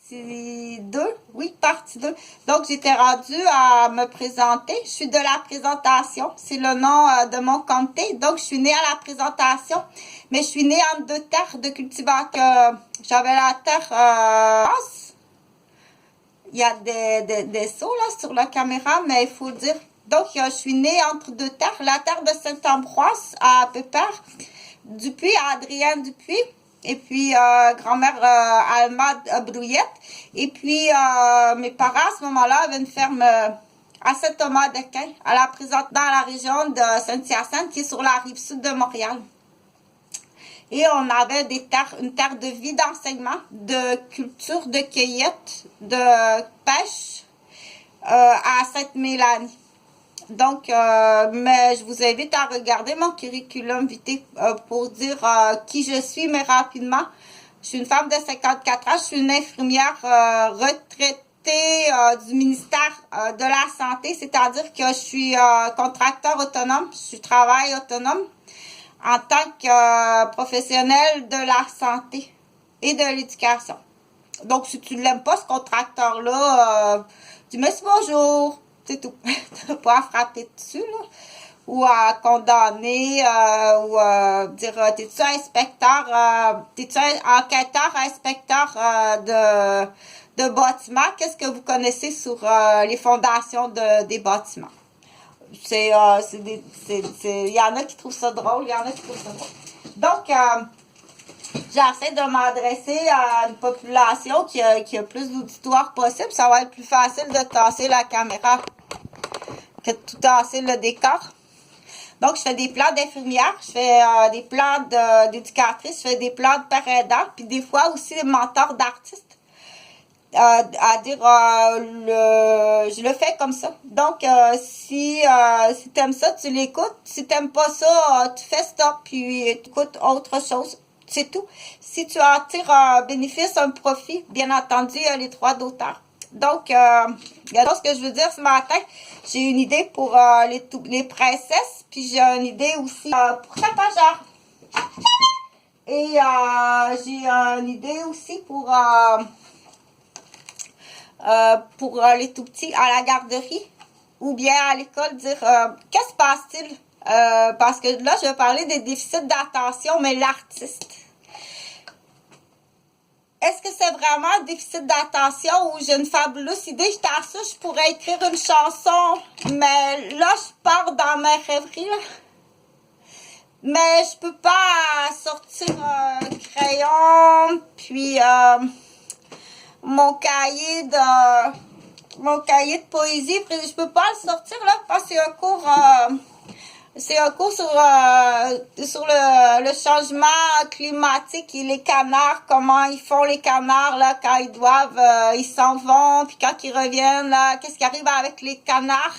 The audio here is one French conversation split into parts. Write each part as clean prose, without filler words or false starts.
partie 2. Oui, partie 2. Donc, j'étais rendue à me présenter. Je suis de la présentation. C'est le nom de mon comté. Donc, je suis née à la présentation. Mais je suis née en 2 terres de cultivateurs. J'avais la terre il y a des sauts là sur la caméra, mais il faut dire. Donc, je suis née entre 2 terres. La terre de Saint-Ambroise à Pépère, Dupuis, à Adrienne Dupuis. Et puis, grand-mère Alma Brouillette. Et puis, mes parents, à ce moment-là, avaient une ferme à Saint-Thomas-d'Aquin, dans la région de Saint-Hyacinthe, qui est sur la rive sud de Montréal. Et on avait une terre de vie d'enseignement, de culture, de cueillette, de pêche à Sainte-Mélanie. Donc, mais je vous invite à regarder mon curriculum vitae pour dire qui je suis, mais rapidement. Je suis une femme de 54 ans, je suis une infirmière retraitée du ministère de la Santé, c'est-à-dire que je suis contracteur autonome, je travaille autonome en tant que professionnelle de la santé et de l'éducation. Donc, si tu ne l'aimes pas, ce contracteur-là, tu me dis bonjour. C'est tout. Tu vas pas frapper dessus, là. Ou à condamner, ou dire, t'es-tu inspecteur, t'es-tu enquêteur, inspecteur de bâtiments? Qu'est-ce que vous connaissez sur les fondations des bâtiments? Il y en a qui trouvent ça drôle, il y en a qui trouvent ça drôle. Donc, j'essaie de m'adresser à une population qui a plus d'auditoire possible. Ça va être plus facile de tasser la caméra que de tout tasser le décor. Donc, je fais des plans d'infirmière, je fais des plans d'éducatrice, je fais des plans de père aidant, puis des fois aussi des mentors d'artistes. À dire, je le fais comme ça. Donc, si t'aimes ça, tu l'écoutes. Si t'aimes pas ça, tu fais stop, puis tu écoutes autre chose. C'est tout. Si tu en tires un bénéfice, un profit, bien entendu, il y a les droits d'auteur. Donc, ce que je veux dire ce matin, j'ai une idée pour les princesses, puis j'ai une idée aussi pour tapageur. Et j'ai une idée aussi pour les tout petits à la garderie ou bien à l'école, dire qu'est-ce qui se passe-t-il? Parce que là, je vais parler des déficits d'attention, mais l'artiste. Est-ce que c'est vraiment un déficit d'attention ou j'ai une fabuleuse idée? Je t'assure, je pourrais écrire une chanson, mais là, je pars dans mes rêveries, là. Mais je peux pas sortir un crayon, puis mon cahier de poésie. Je peux pas le sortir, là, parce que c'est un cours sur le changement climatique et les canards, comment ils font les canards, là, quand ils doivent, ils s'en vont, puis quand ils reviennent, là, qu'est-ce qui arrive avec les canards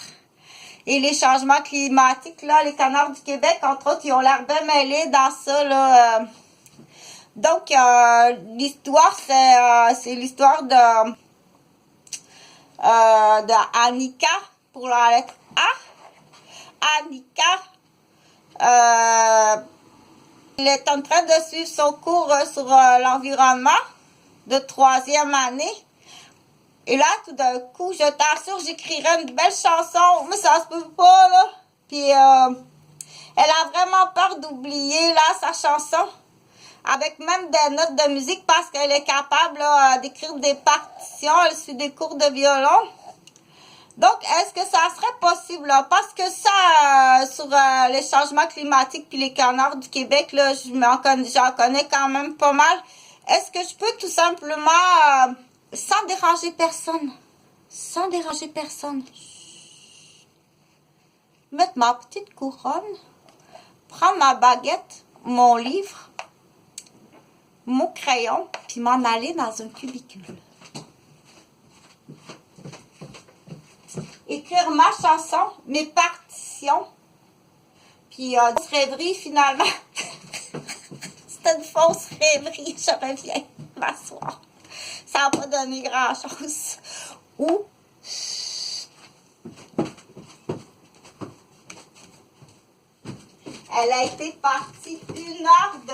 et les changements climatiques, là, les canards du Québec, entre autres, ils ont l'air bien mêlés dans ça, là. Donc, l'histoire, c'est l'histoire de Annika, pour la lettre A. Annika, elle est en train de suivre son cours sur l'environnement de 3e année. Et là, tout d'un coup, je t'assure, j'écrirai une belle chanson, mais ça se peut pas, là. Puis, elle a vraiment peur d'oublier, là, sa chanson. Avec même des notes de musique, parce qu'elle est capable, là, d'écrire des partitions, elle suit des cours de violon. Donc, est-ce que ça serait possible, là? Parce que ça, sur les changements climatiques puis les canards du Québec, là, j'en connais quand même pas mal. Est-ce que je peux tout simplement, sans déranger personne, mettre ma petite couronne, prendre ma baguette, mon livre, mon crayon, puis m'en aller dans un cubicule. Écrire ma chanson, mes partitions, puis rêverie finalement. C'était une fausse rêverie, je reviens m'asseoir. Ça n'a pas donné grand-chose. Ou, elle a été partie 1 heure de